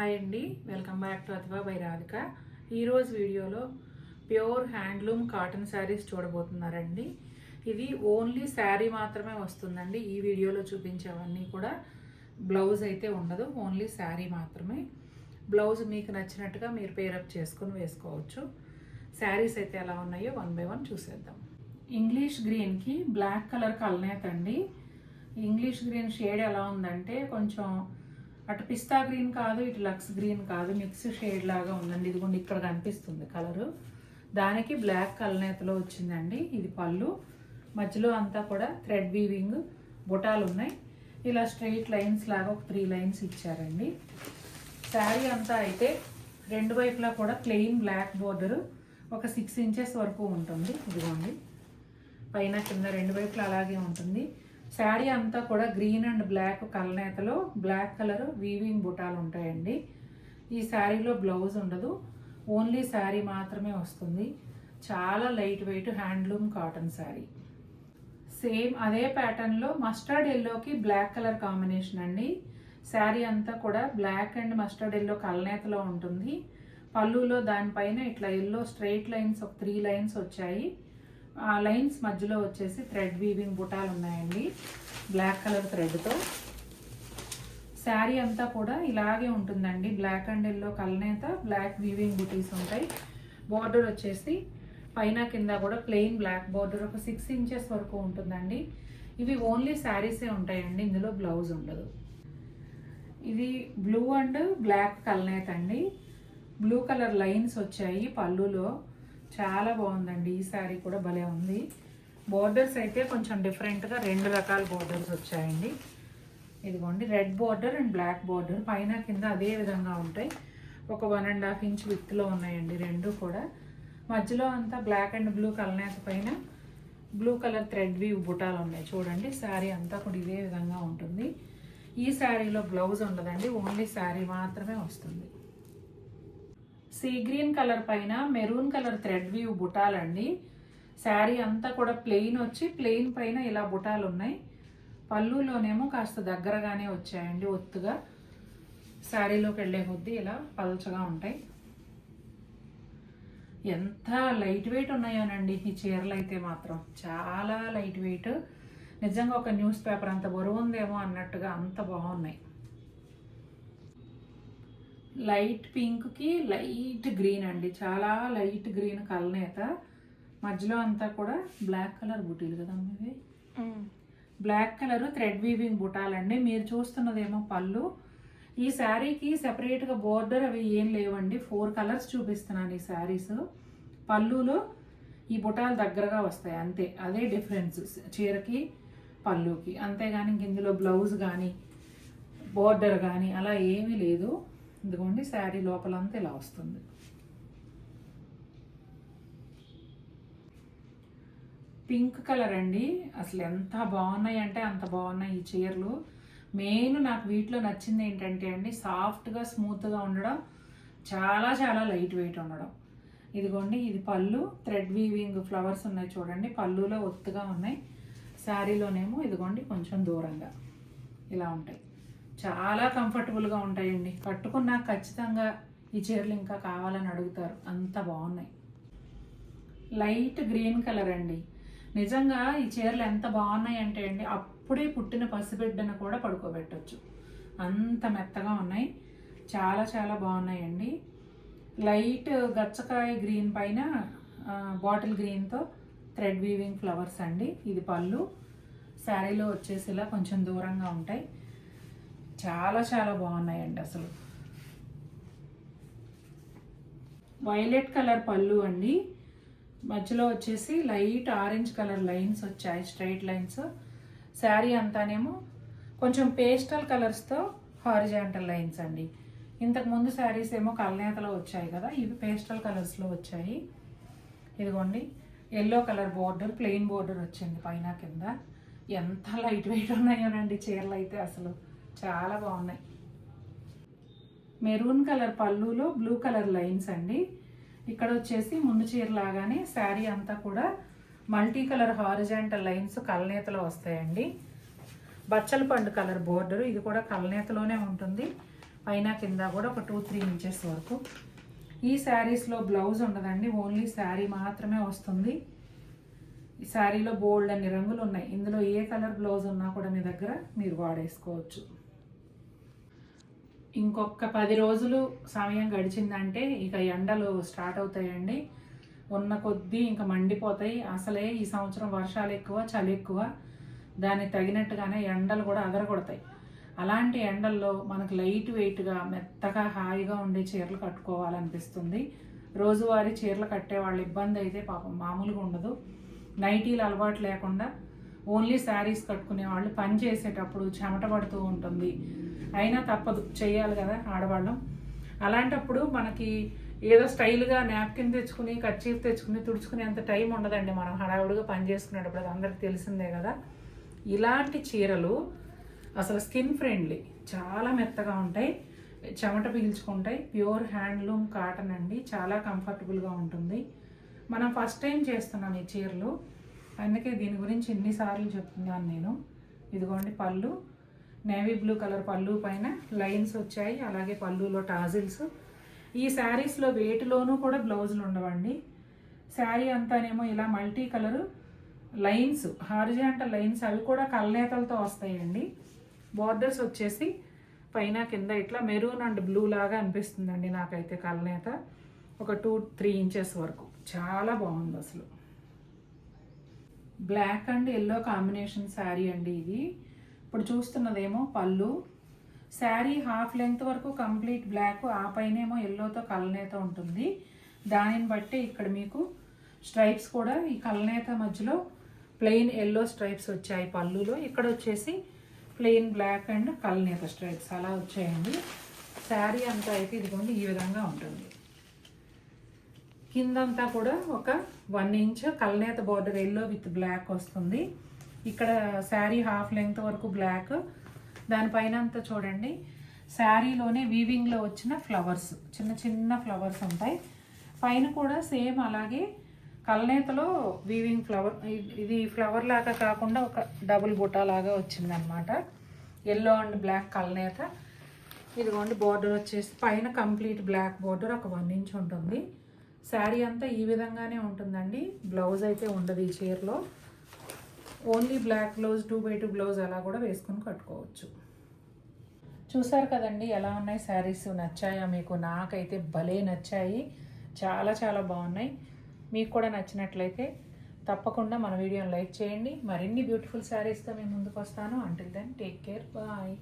Hi అండి, welcome back to అథవా by Radhika. ఈరోజు వీడియోలో ప్యూర్ హ్యాండ్లూమ్ కాటన్ శారీస్ చూడబోతున్నారండి. ఇది ఓన్లీ శారీ మాత్రమే వస్తుందండి. ఈ వీడియోలో చూపించేవన్నీ కూడా బ్లౌజ్ అయితే ఉండదు, ఓన్లీ శారీ మాత్రమే. బ్లౌజ్ మీకు నచ్చినట్టుగా మీరు పేరప్ చేసుకుని వేసుకోవచ్చు. శారీస్ అయితే ఎలా ఉన్నాయో వన్ బై వన్ చూసేద్దాం. ఇంగ్లీష్ గ్రీన్కి బ్లాక్ కలర్ కల్నేత అండి. ఇంగ్లీష్ గ్రీన్ షేడ్ ఎలా ఉందంటే కొంచెం అటు పిస్తా గ్రీన్ కాదు, ఇటు లక్స్ గ్రీన్ కాదు, మిక్స్ షేడ్ లాగా ఉందండి. ఇదిగోండి ఇక్కడ కనిపిస్తుంది కలరు. దానికి బ్లాక్ కల్నేతలో వచ్చిందండి. ఇది పళ్ళు, మధ్యలో అంతా కూడా థ్రెడ్ వీవింగ్ బుటాలు ఉన్నాయి. ఇలా స్ట్రెయిట్ లైన్స్ లాగా ఒక 3 లైన్స్ ఇచ్చారండి. శారీ అంతా అయితే రెండు వైపులా కూడా ప్లెయిన్ బ్లాక్ బోర్డరు ఒక 6 ఇంచెస్ వరకు ఉంటుంది. ఇదిగోండి పైన కింద రెండు వైపులా అలాగే ఉంటుంది. శారీ అంతా కూడా గ్రీన్ అండ్ బ్లాక్ కలనేతలో బ్లాక్ కలర్ వీవింగ్ బుటాలు ఉంటాయండి. ఈ శారీలో బ్లౌజ్ ఉండదు, ఓన్లీ శారీ మాత్రమే వస్తుంది. చాలా light weight handloom cotton sari. Same అదే ప్యాటర్న్లో మస్టర్డ్ ఎల్లోకి బ్లాక్ కలర్ కాంబినేషన్ అండి. శారీ అంతా కూడా బ్లాక్ అండ్ మస్టర్డ్ ఎల్లో కలనేతలో ఉంటుంది. పళ్ళులో దానిపైన ఇట్లా ఎల్లో స్ట్రైట్ లైన్స్ ఒక 3 లైన్స్ వచ్చాయి. ఆ లైన్స్ మధ్యలో వచ్చేసి థ్రెడ్ వీవింగ్ బుటాలు ఉన్నాయండి బ్లాక్ కలర్ థ్రెడ్తో. శారీ అంతా కూడా ఇలాగే ఉంటుందండి. బ్లాక్ అండ్ ఎల్లో కలనేత, బ్లాక్ వీవింగ్ బుటీస్ ఉంటాయి. బార్డర్ వచ్చేసి పైన కింద కూడా ప్లెయిన్ బ్లాక్ బార్డర్ ఒక 6 ఇంచెస్ వరకు ఉంటుందండి. ఇవి ఓన్లీ శారీసే ఉంటాయండి, ఇందులో బ్లౌజ్ ఉండదు. ఇది బ్లూ అండ్ బ్లాక్ కలనేత అండి. బ్లూ కలర్ లైన్స్ వచ్చాయి పళ్ళులో. చాలా బాగుందండి. ఈ శారీ కూడా భలే ఉంది. బోర్డర్స్ అయితే కొంచెం డిఫరెంట్గా 2 రకాల బోర్డర్స్ వచ్చాయండి. ఇదిగోండి red border and black border, పైన కింద అదే విధంగా ఉంటాయి. ఒక 1.5 ఇంచ్ విత్లో ఉన్నాయండి రెండు కూడా. మధ్యలో అంతా బ్లాక్ అండ్ బ్లూ కలనేత పైన బ్లూ కలర్ థ్రెడ్ వీవ్ బుటాలు ఉన్నాయి. చూడండి శారీ అంతా కూడా ఇదే విధంగా ఉంటుంది. ఈ శారీలో బ్లౌజ్ ఉండదండి, ఓన్లీ శారీ మాత్రమే వస్తుంది. సీ గ్రీన్ కలర్ పైన మెరూన్ కలర్ థ్రెడ్ వీవ్ బుటాలండి. శారీ అంతా కూడా ప్లెయిన్ వచ్చి ప్లెయిన్ పైన ఇలా బుటాలు ఉన్నాయి. పళ్ళులోనేమో కాస్త దగ్గరగానే వచ్చాయండి, ఒత్తుగా. శారీలోకి వెళ్ళే కొద్దీ ఇలా పల్చగా ఉంటాయి. ఎంత లైట్ వెయిట్ ఉన్నాయోనండి ఈ చీరలు అయితే మాత్రం. చాలా లైట్ వెయిట్, నిజంగా ఒక న్యూస్ పేపర్ అంత బరువు ఉందేమో అన్నట్టుగా అంత బాగున్నాయి. లైట్ పింక్కి లైట్ గ్రీన్ అండి, చాలా లైట్ గ్రీన్ కలనేత. మధ్యలో అంతా కూడా బ్లాక్ కలర్ బుటీలు కదా ఇవి. బ్లాక్ కలర్ థ్రెడ్ వీవింగ్ బుటాలండి. మీరు చూస్తున్నదేమో పళ్ళు. ఈ శారీకి సెపరేట్గా బోర్డర్ అవి ఏం లేవండి. 4 కలర్స్ చూపిస్తున్నాను ఈ శారీస్. పళ్ళులో ఈ బుటాలు దగ్గరగా వస్తాయి అంతే, అదే డిఫరెన్స్ చీరకి పళ్ళుకి. అంతేగాని ఇందులో బ్లౌజ్ కానీ బోర్డర్ కానీ అలా ఏమీ లేదు. ఇదిగోండి శారీ లోపలంతా ఇలా వస్తుంది. పింక్ కలర్ అండి. అసలు ఎంత బాగున్నాయి అంటే అంత బాగున్నాయి ఈ చీరలు. మెయిన్ నాకు వీటిలో నచ్చింది ఏంటంటే అండి, సాఫ్ట్గా స్మూత్గా ఉండడం, చాలా చాలా లైట్ వెయిట్ ఉండడం. ఇదిగోండి ఇది పళ్ళు, థ్రెడ్ వీవింగ్ ఫ్లవర్స్ ఉన్నాయి చూడండి. పళ్ళులో ఒత్తుగా ఉన్నాయి, శారీలోనేమో ఇదిగోండి కొంచెం దూరంగా ఇలా ఉంటాయి. చాలా కంఫర్టబుల్గా ఉంటాయండి. కట్టుకున్నా ఖచ్చితంగా ఈ చీరలు ఇంకా కావాలని అడుగుతారు, అంత బాగున్నాయి. లైట్ గ్రీన్ కలర్ అండి. నిజంగా ఈ చీరలు ఎంత బాగున్నాయి అంటే అండి, అప్పుడే పుట్టిన పసిబిడ్డను కూడా పడుకోబెట్టచ్చు, అంత మెత్తగా ఉన్నాయి. చాలా చాలా బాగున్నాయండి. లైట్ గచ్చకాయ గ్రీన్ పైన బాటిల్ గ్రీన్తో థ్రెడ్ వీవింగ్ ఫ్లవర్స్ అండి. ఇది పళ్ళు. శారీలో వచ్చేసి ఇలా కొంచెం దూరంగా ఉంటాయి. చాలా చాలా బాగున్నాయండి అసలు. వైలెట్ కలర్ పళ్ళు అండి. మధ్యలో వచ్చేసి లైట్ ఆరెంజ్ కలర్ లైన్స్ వచ్చాయి, స్ట్రైట్ లైన్స్. శారీ అంతానేమో కొంచెం పేస్టల్ కలర్స్తో హారిజాంటల్ లైన్స్ అండి. ఇంతకుముందు శారీస్ ఏమో కలనేతలో వచ్చాయి కదా, ఇవి పేస్టల్ కలర్స్లో వచ్చాయి. ఇదిగోండి yellow colour border, plain border వచ్చింది పైన కింద. ఎంత లైట్ వెయిట్ ఉన్నాయోనండి చీరలు అయితే అసలు చాలా బాగున్నాయి. మెరూన్ కలర్ పళ్ళులో బ్లూ కలర్ లైన్స్ అండి. ఇక్కడ వచ్చేసి ముందు చీర లాగానే శారీ అంతా కూడా మల్టీ కలర్ హారిజాంటల్ లైన్స్ కలనేతలో వస్తాయండి. బచ్చల పండు కలర్ బోర్డర్, ఇది కూడా కలనేతలోనే ఉంటుంది. పైన కింద కూడా ఒక 2-3 ఇంచెస్ వరకు. ఈ శారీస్లో బ్లౌజ్ ఉండదండి, ఓన్లీ శారీ మాత్రమే వస్తుంది. ఈ శారీలో బోల్డ్ అన్ని రంగులు ఉన్నాయి. ఇందులో ఏ కలర్ బ్లౌజ్ ఉన్నా కూడా మీ దగ్గర మీరు వాడేసుకోవచ్చు. ఇంకొక 10 రోజులు సమయం గడిచిందంటే ఇక ఎండలు స్టార్ట్ అవుతాయండి. ఉన్న కొద్దీ ఇంకా మండిపోతాయి. అసలే ఈ సంవత్సరం వర్షాలు ఎక్కువ, చలి ఎక్కువ, దానికి తగినట్టుగానే ఎండలు కూడా అదరగొడతాయి. అలాంటి ఎండల్లో మనకు లైట్ వెయిట్గా మెత్తగా హాయిగా ఉండే చీరలు కట్టుకోవాలనిపిస్తుంది. రోజువారీ చీరలు కట్టే వాళ్ళ ఇబ్బంది అయితే పాపం మామూలుగా ఉండదు. నైటీలు అలవాటు లేకుండా ఓన్లీ శారీస్ కట్టుకునే వాళ్ళు పని చేసేటప్పుడు చెమట పడుతూ ఉంటుంది. అయినా తప్పదు, చేయాలి కదా ఆడవాళ్ళం. అలాంటప్పుడు మనకి ఏదో స్టైల్గా నాప్కిన్ తెచ్చుకుని కర్చీఫ్ తెచ్చుకుని తుడుచుకునేంత టైం ఉండదండి. మనం హడావుడిగా పని చేసుకునేటప్పుడు, అది అందరికి తెలిసిందే కదా. ఇలాంటి చీరలు అసలు స్కిన్ ఫ్రెండ్లీ, చాలా మెత్తగా ఉంటాయి, చెమట పీల్చుకుంటాయి. ప్యూర్ హ్యాండ్లూమ్ కాటన్ అండి, చాలా కంఫర్టబుల్గా ఉంటుంది. మనం ఫస్ట్ టైం చేస్తున్నాం ఈ చీరలు, అందుకే దీని గురించి ఎన్నిసార్లు చెప్తున్నాను నేను. ఇదిగోండి పళ్ళు, నేవీ బ్లూ కలర్ పళ్ళు పైన లైన్స్ వచ్చాయి, అలాగే పళ్ళులో టాజిల్స్. ఈ శారీస్లో వేటిలోనూ కూడా బ్లౌజులు ఉండవండి. శారీ అంతానేమో ఇలా multi colour lines, horizontal lines, అవి కూడా కల్నేతలతో వస్తాయండి. బార్డర్స్ వచ్చేసి పైన కింద ఇట్లా మెరూన్ అండ్ బ్లూ లాగా అనిపిస్తుందండి నాకైతే కల్నేత. ఒక 2-3 ఇంచెస్ వరకు చాలా బాగుంది అసలు. Black and yellow combination sari అండి ఇది. ఇప్పుడు చూస్తున్నదేమో పళ్ళు. శారీ హాఫ్ లెంగ్త్ వరకు కంప్లీట్ బ్లాక్, ఆ పైనేమో ఎల్లోతో కల్నేత ఉంటుంది. దానిని బట్టి ఇక్కడ మీకు స్ట్రైప్స్ కూడా ఈ కల్నేత మధ్యలో ప్లెయిన్ ఎల్లో స్ట్రైప్స్ వచ్చాయి పళ్ళులో. ఇక్కడ వచ్చేసి ప్లెయిన్ బ్లాక్ అండ్ కల్నేత స్ట్రైప్స్ అలా వచ్చాయండి. శారీ అంతా అయితే ఇదిగోండి ఈ విధంగా ఉంటుంది. కిందంతా కూడా ఒక 1 ఇంచ్ కల్నేత బార్డర్ ఎల్లో విత్ బ్లాక్ వస్తుంది. ఇక్కడ శారీ హాఫ్ లెంగ్త్ వరకు బ్లాక్, దానిపైన అంతా చూడండి శారీలోనే వీవింగ్లో వచ్చిన ఫ్లవర్స్, చిన్న చిన్న ఫ్లవర్స్ ఉంటాయి. పైన కూడా సేమ్ అలాగే కల్నేతలో వీవింగ్ ఫ్లవర్, ఇది ఫ్లవర్ లాగా కాకుండా ఒక డబుల్ బుటా లాగా వచ్చిందనమాట. ఎల్లో అండ్ బ్లాక్ కల్నేత. ఇదిగోండి బార్డర్ వచ్చేసి పైన కంప్లీట్ బ్లాక్ బార్డర్ ఒక 1 ఇంచ్ ఉంటుంది. శారీ అంతా ఈ విధంగానే ఉంటుందండి. బ్లౌజ్ అయితే ఉండదు ఈ చీరలో, only black blouse, 2x2 blouse అలా కూడా వేసుకుని కట్టుకోవచ్చు. చూసారు కదండి ఎలా ఉన్నాయి శారీస్, నచ్చాయా మీకు? నాకైతే భలే నచ్చాయి, చాలా చాలా బాగున్నాయి. మీకు కూడా నచ్చినట్లయితే తప్పకుండా మన వీడియోని లైక్ చేయండి. మరిన్ని బ్యూటిఫుల్ శారీస్తో మేము ముందుకు వస్తాను. Until then take care, bye.